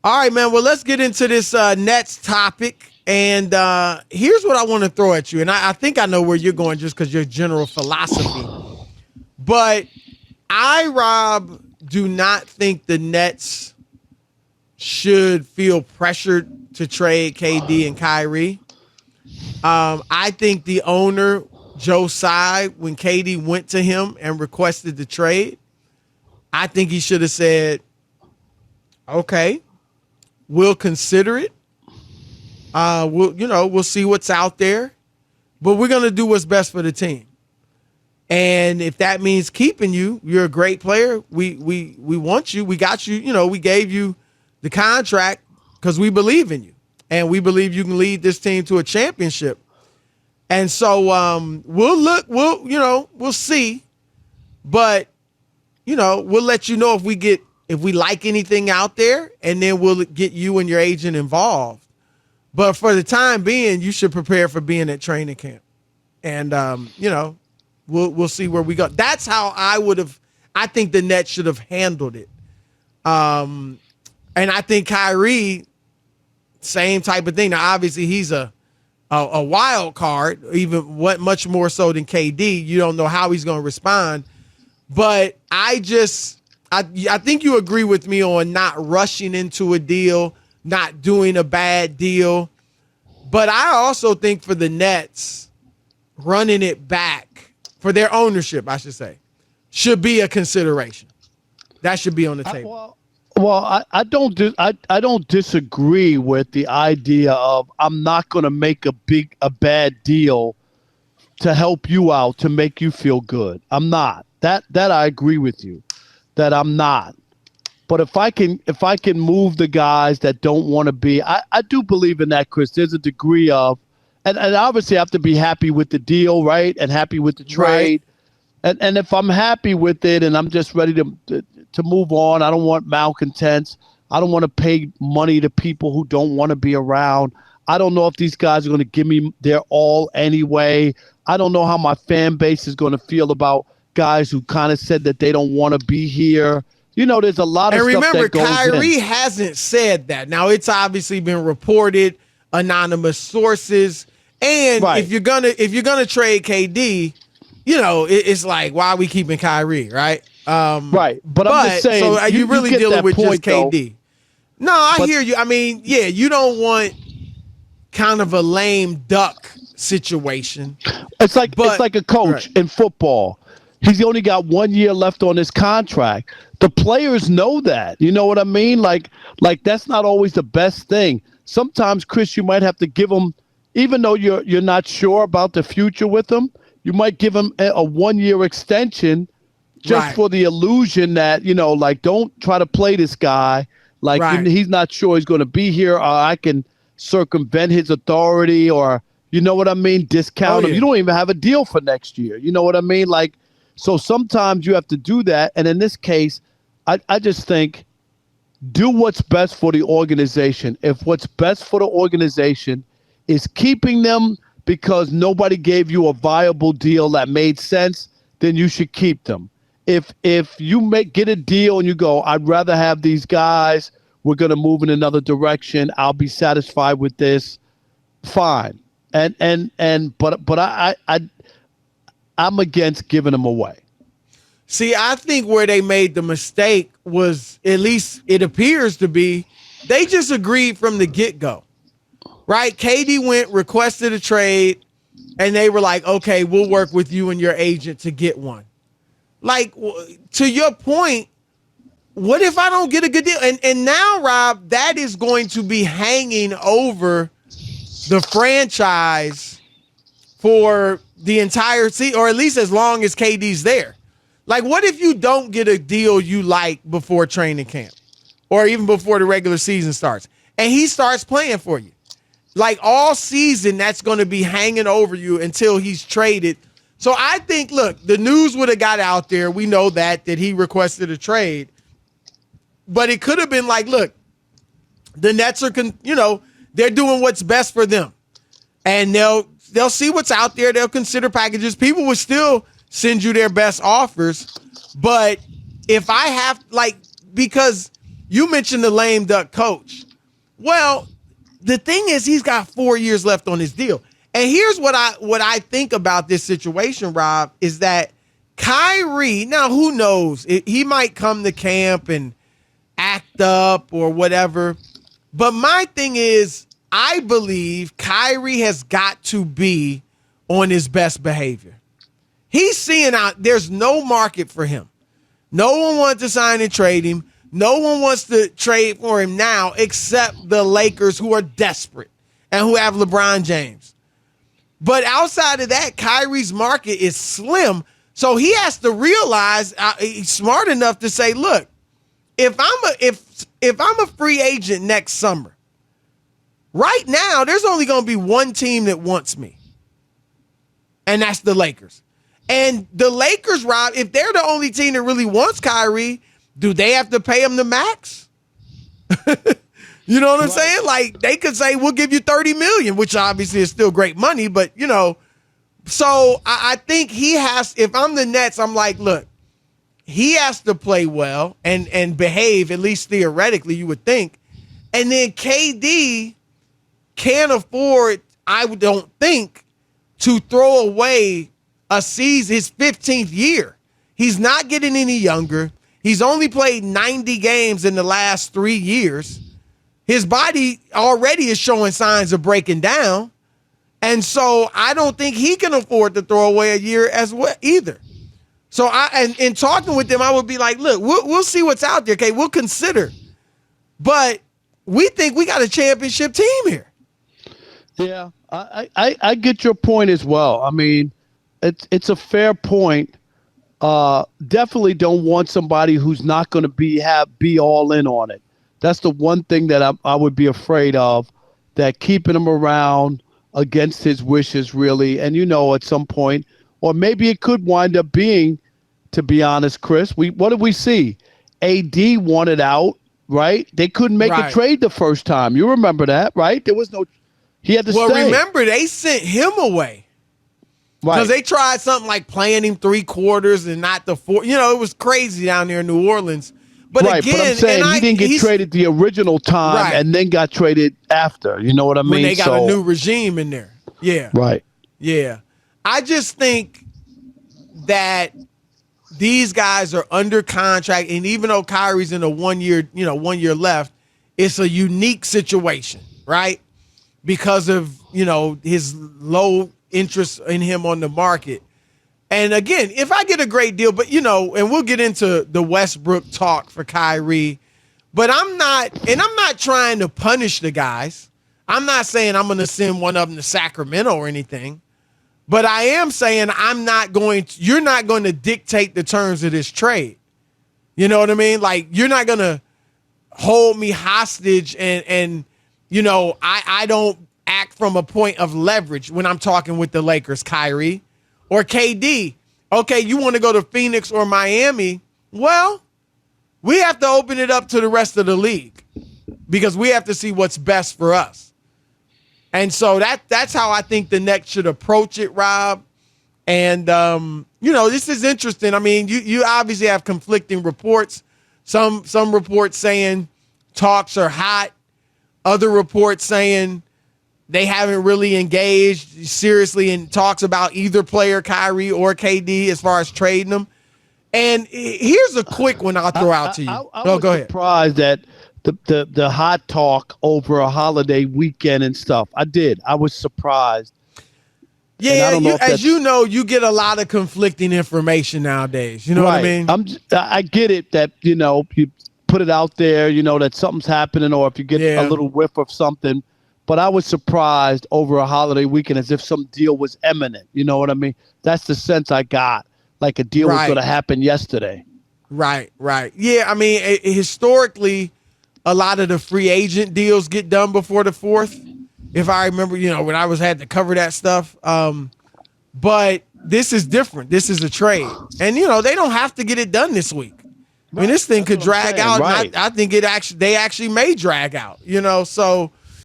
All right, man. Well, let's get into this Nets topic. And here's what I want to throw at you. And I think I know where you're going just because your general philosophy. But Rob, do not think the Nets should feel pressured to trade KD and Kyrie. I think the owner, Joe Tsai, when KD went to him and requested the trade, I think he should have said, okay, we'll consider it. We'll see what's out there, but we're going to do what's best for the team. And if that means keeping you, you're a great player. We want you. We got you. We gave you the contract because we believe in you and we believe you can lead this team to a championship. And so we'll see, but we'll let you know if we like anything out there, and then we'll get you and your agent involved. But for the time being, you should prepare for being at training camp. And, we'll see where we go. That's how I think the Nets should have handled it. And I think Kyrie, same type of thing. Now, obviously, he's a wild card, much more so than KD. You don't know how he's going to respond. But I think you agree with me on not rushing into a deal, not doing a bad deal. But I also think for the Nets, running it back, for their ownership, I should say, should be a consideration. That should be on the table. I don't disagree with the idea of I'm not going to make a bad deal to help you out, to make you feel good. I'm not. That I agree with you, that I'm not. But if I can move the guys that don't want to be, I do believe in that, Chris. There's a degree of, and obviously I have to be happy with the deal, right? And happy with the trade. Right. And if I'm happy with it and I'm just ready to move on, I don't want malcontents. I don't want to pay money to people who don't want to be around. I don't know if these guys are going to give me their all anyway. I don't know how my fan base is going to feel about guys who kind of said that they don't want to be here. There's a lot of stuff that goes in. And remember, Kyrie hasn't said that. Now, it's obviously been reported, anonymous sources. And if you're gonna trade KD, it's like, why are we keeping Kyrie, right? Right. But I'm just saying, so are you really dealing with point, just KD? Though. No, I hear you. I mean, yeah, you don't want kind of a lame duck situation. It's like a coach in football. He's only got 1 year left on his contract. The players know that. You know what I mean? Like that's not always the best thing. Sometimes, Chris, you might have to give them, even though you're not sure about the future with them, you might give them a 1 year extension just for the illusion that, don't try to play this guy. He's not sure he's going to be here, or I can circumvent his authority, or, you know what I mean, discount him. You don't even have a deal for next year. You know what I mean? So sometimes you have to do that. And in this case, I just think do what's best for the organization. If what's best for the organization is keeping them because nobody gave you a viable deal that made sense, then you should keep them. If you get a deal and you go, I'd rather have these guys, we're going to move in another direction, I'll be satisfied with this, fine. But I'm against giving them away. See, I think where they made the mistake was, at least it appears to be, they just agreed from the get-go, right? KD went, requested a trade, and they were like, okay, we'll work with you and your agent to get one. Like, to your point, what if I don't get a good deal? And now, Rob, that is going to be hanging over the franchise for the entire season, or at least as long as KD's there. Like, what if you don't get a deal you like before training camp or even before the regular season starts and he starts playing for you? Like, all season, that's going to be hanging over you until he's traded. So I think, look, the news would have got out there. We know that he requested a trade. But it could have been like, look, the Nets are, they're doing what's best for them. And they'll see what's out there. They'll consider packages. People will still send you their best offers. But if I have, because you mentioned the lame duck coach. Well, the thing is, he's got 4 years left on his deal. And here's what I think about this situation, Rob, is that Kyrie, now who knows? He might come to camp and act up or whatever. But my thing is, I believe Kyrie has got to be on his best behavior. He's seeing out there's no market for him. No one wants to sign and trade him. No one wants to trade for him now except the Lakers, who are desperate and who have LeBron James. But outside of that, Kyrie's market is slim. So he has to realize he's smart enough to say, look, if I'm a free agent next summer, right now there's only going to be one team that wants me, and that's the Lakers. And the Lakers, Rob, if they're the only team that really wants Kyrie, do they have to pay him the max? You know what I'm saying? Like, they could say, we'll give you $30 million, which obviously is still great money, but, you know. So I think he has, if I'm the Nets, I'm like, look, he has to play well and behave, at least theoretically, you would think. And then KD can't afford, I don't think, to throw away a season, his 15th year. He's not getting any younger. He's only played 90 games in the last 3 years. His body already is showing signs of breaking down. And so I don't think he can afford to throw away a year as well either. So in talking with them, I would be like, look, we'll see what's out there. Okay, we'll consider. But we think we got a championship team here. Yeah, I get your point as well. I mean, it's a fair point. Definitely don't want somebody who's not going to be all in on it. That's the one thing that I would be afraid of, that keeping him around against his wishes, really. And, you know, at some point, or maybe it could wind up being, to be honest, Chris, what did we see? AD wanted out, right? They couldn't make a trade the first time. You remember that, right? There was no, he had to stay. Well, remember, they sent him away. Right. Because they tried something like playing him 3 quarters and not the 4. You know, it was crazy down there in New Orleans. But right, again, but I'm saying he didn't get traded the original time and then got traded after. You know what I mean? When they got a new regime in there. Yeah. Right. Yeah. I just think that these guys are under contract, and even though Kyrie's in a 1 year, 1 year left, it's a unique situation, right? Because of, his low interest in him on the market. And again, if I get a great deal, but and we'll get into the Westbrook talk for Kyrie, but I'm not trying to punish the guys. I'm not saying I'm going to send one of them to Sacramento or anything, but I am saying you're not going to dictate the terms of this trade. You know what I mean? Like, you're not going to hold me hostage and I don't act from a point of leverage when I'm talking with the Lakers, Kyrie. Or KD, okay, you want to go to Phoenix or Miami? Well, we have to open it up to the rest of the league because we have to see what's best for us. And so that's how I think the Nets should approach it, Rob. And, this is interesting. I mean, you obviously have conflicting reports. Some reports saying talks are hot. Other reports saying they haven't really engaged seriously in talks about either player, Kyrie or KD, as far as trading them. And here's a quick one I'll throw out to you. I was go ahead. Surprised that the hot talk over a holiday weekend and stuff. I was surprised. Yeah, you get a lot of conflicting information nowadays. You know what I mean? I get it that, you put it out there, that something's happening, or if you get a little whiff of something. But I was surprised over a holiday weekend as if some deal was imminent. You know what I mean? That's the sense I got, like a deal was going to happen yesterday. Right. Yeah, I mean, historically, a lot of the free agent deals get done before the 4th. If I remember, when I had to cover that stuff. But this is different. This is a trade. And, they don't have to get it done this week. I mean, this thing could drag out. Right. And I think they actually may drag out, so.